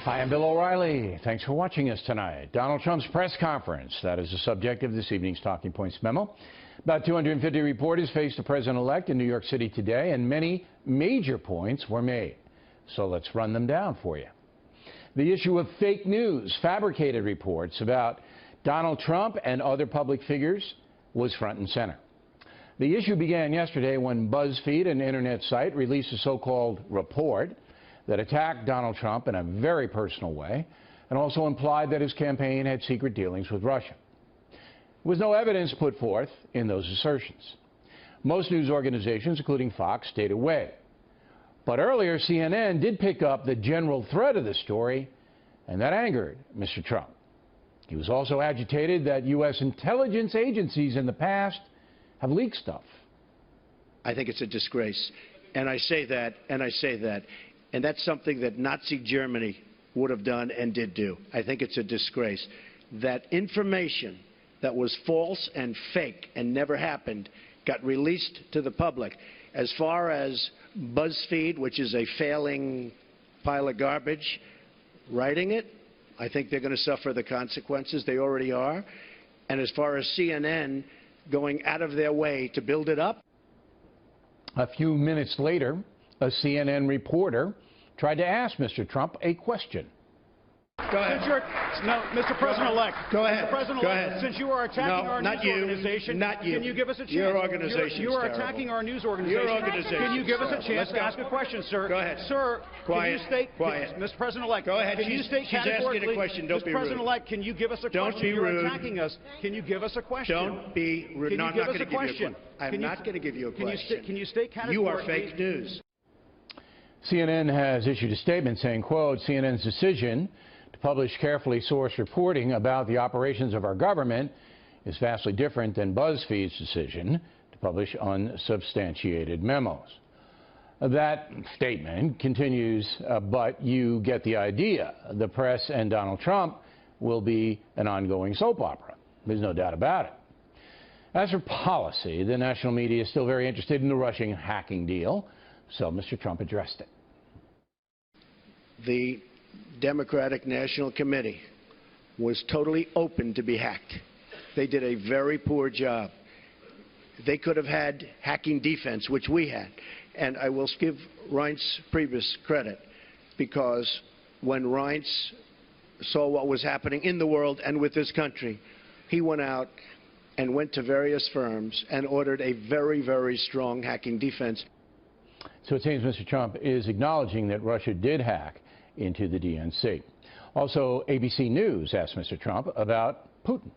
Hi, I'm Bill O'Reilly. Thanks for watching us tonight. Donald Trump's press conference. That is the subject of this evening's Talking Points memo. About 250 reporters faced the president-elect in New York City today, and many major points were made. So let's run them down for you. The issue of fake news, fabricated reports about Donald Trump and other public figures was front and center. The issue began yesterday when BuzzFeed, an internet site, released a so-called report that attacked Donald Trump in a very personal way and also implied that his campaign had secret dealings with Russia. There was no evidence put forth in those assertions. Most news organizations, including Fox, stayed away. But earlier, CNN did pick up the general thread of the story, and that angered Mr. Trump. He was also agitated that U.S. intelligence agencies in the past have leaked stuff. I think it's a disgrace. And I say that. And that's something that Nazi Germany would have done and did do. I think it's a disgrace. That information that was false and fake and never happened got released to the public. As far as BuzzFeed, which is a failing pile of garbage, writing it, I think they're going to suffer the consequences. They already are. And as far as CNN going out of their way to build it up. A few minutes later, a CNN reporter tried to ask Mr. Trump a question. Go ahead. No, Mr. President-elect. Go ahead. Mr. President-elect, since you are attacking our news organization, not you. Can you give us a chance? Your organization You are attacking our news organization. Your organization. Can you give us a chance to ask a question, sir? Go ahead. Sir, quiet. Can you state, quiet. Mr. President-elect, go ahead. Can you state she's asking a question. Don't Mr. be rude. President-elect, can you give us a Don't question? be rude. You're attacking us. Can you give us a question? Don't be rude. No, I'm not going to give you a question. I'm not going to give you a question. Can you state categorically? You are fake news. CNN has issued a statement saying, quote, CNN's decision to publish carefully sourced reporting about the operations of our government is vastly different than BuzzFeed's decision to publish unsubstantiated memos. That statement continues, but you get the idea. The press and Donald Trump will be an ongoing soap opera. There's no doubt about it. As for policy, the national media is still very interested in the Russian hacking deal, so Mr. Trump addressed it. The Democratic National Committee was totally open to be hacked. They did a very poor job. They could have had hacking defense, which we had. And I will give Reince Priebus credit, because when Reince saw what was happening in the world and with this country, he went out and went to various firms and ordered a very, very strong hacking defense. So it seems Mr. Trump is acknowledging that Russia did hack into the DNC. Also, ABC News asked Mr. Trump about Putin.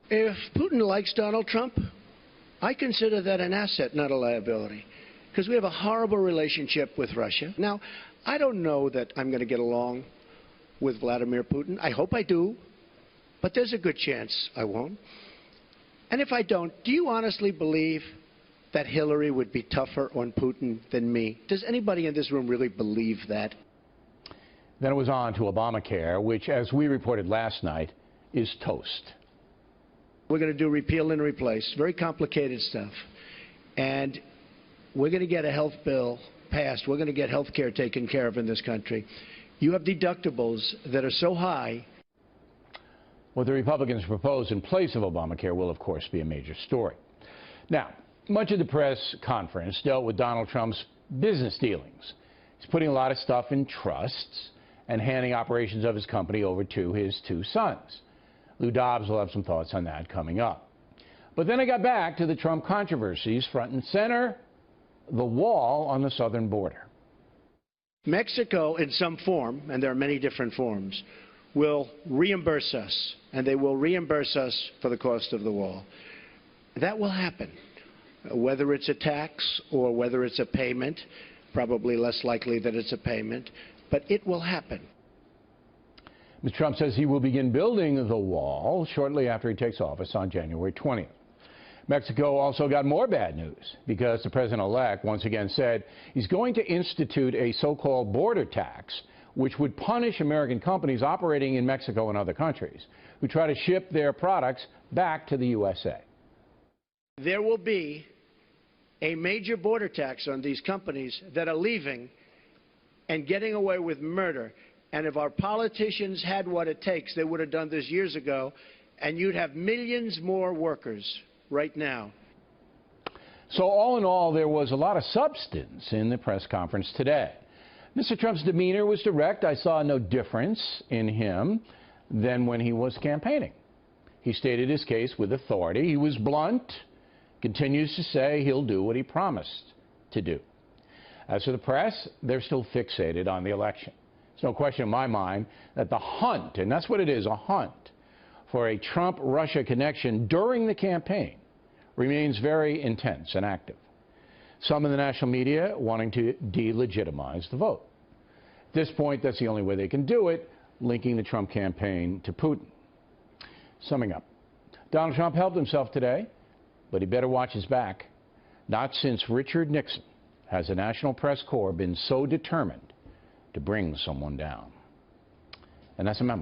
If Putin likes Donald Trump, I consider that an asset, not a liability, because we have a horrible relationship with Russia. Now, I don't know that I'm going to get along with Vladimir Putin. I hope I do, but there's a good chance I won't. And if I don't, do you honestly believe that Hillary would be tougher on Putin than me? Does anybody in this room really believe that? Then it was on to Obamacare, which, as we reported last night, is toast. We're going to do repeal and replace. Very complicated stuff. And we're going to get a health bill passed. We're going to get health care taken care of in this country. You have deductibles that are so high. What the Republicans propose in place of Obamacare will, of course, be a major story. Now, much of the press conference dealt with Donald Trump's business dealings. He's putting a lot of stuff in trusts and handing operations of his company over to his two sons. Lou Dobbs will have some thoughts on that coming up. But then I got back to the Trump controversies front and center, the wall on the southern border. Mexico, in some form, and there are many different forms, will reimburse us, and they will reimburse us for the cost of the wall. That will happen. Whether it's a tax or whether it's a payment, probably less likely that it's a payment, but it will happen. Mr. Trump says he will begin building the wall shortly after he takes office on January 20th. Mexico also got more bad news because the president-elect once again said he's going to institute a so-called border tax, which would punish American companies operating in Mexico and other countries who try to ship their products back to the USA. There will be a major border tax on these companies that are leaving and getting away with murder. And if our politicians had what it takes, they would have done this years ago, and you'd have millions more workers right now. So all in all, there was a lot of substance in the press conference today. Mr. Trump's demeanor was direct. I saw no difference in him than when he was campaigning. He stated his case with authority. He was blunt, continues to say he'll do what he promised to do. As for the press, they're still fixated on the election. There's no question in my mind that the hunt, and that's what it is, a hunt, for a Trump-Russia connection during the campaign remains very intense and active. Some in the national media wanting to delegitimize the vote. At this point, that's the only way they can do it, linking the Trump campaign to Putin. Summing up, Donald Trump helped himself today, but he better watch his back. Not since Richard Nixon has the National Press Corps been so determined to bring someone down. And that's a memo.